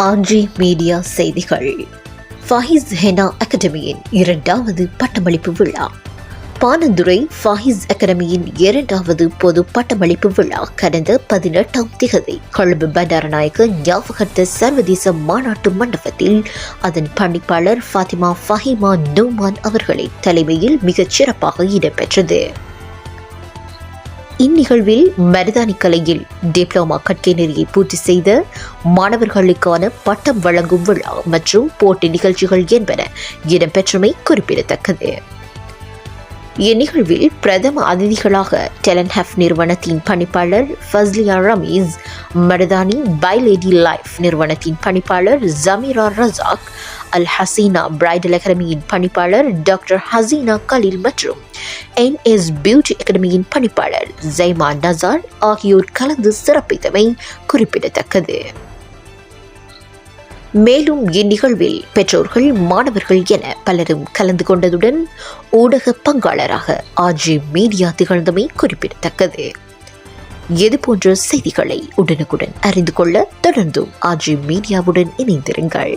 RJ media செய்திகள். ஃபாஹிஸ் henna அகாடமியின் 2வது பட்டமளிப்பு விழா. பாணந்துறை ஃபாஹிஸ் அகாடமியின் 2வது பொது பட்டமளிப்பு விழா கடந்த 18ஆம் தேதி கொழும்பு பண்டாரநாயக்க ஞாபகார்த்த சர்வதேச மாநாட்டு மண்டபத்தில் அதன் பணிப்பாளர் ஃபாத்திமா ஃபஹிமா நோமான் அவர்களின் தலைமையில் மிகச் சிறப்பாக இடம்பெற்றது. இந்நிகழ்வில் மருதாணி கலையில் டிப்ளோமா கற்கை நெறியை பூர்த்தி செய்த மாணவர்களுக்கான பட்டம் வழங்கும் விழா மற்றும் போட்டி நிகழ்ச்சிகள் என்பன இடம்பெற்றமை குறிப்பிடத்தக்கது. இந்நிகழ்வில் பிரதம அதிதிகளாக டேலண்ட் ஹப் நிறுவனத்தின் பணிப்பாளர் ஃபஸ்லியா ரமீஸ், மருதாணி பைலேடி லைஃப் நிறுவனத்தின் பணிப்பாளர் ஜமீரா ரசாக், அல் ஹசீனா பிரைடல் அகாடமியின் பணிப்பாளர் டாக்டர் ஹசீனா கலீல் மற்றும் NS பியூட்டி அகாடமியின் பணிப்பாளர் ஜைமா நசார் ஆகியோர் கலந்து சிறப்பித்தமை குறிப்பிடத்தக்கது. மேலும் இந்நிகழ்வில் பெற்றோர்கள், மாணவர்கள் என பலரும் கலந்து கொண்டதுடன் ஊடக பங்காளராக ஆர்ஜி மீடியா திகழ்ந்தமை குறிப்பிடத்தக்கது. இதுபோன்ற செய்திகளை உடனுக்குடன் அறிந்து கொள்ள தொடர்ந்தும் ஆர்ஜி மீடியாவுடன் இணைந்திருங்கள்.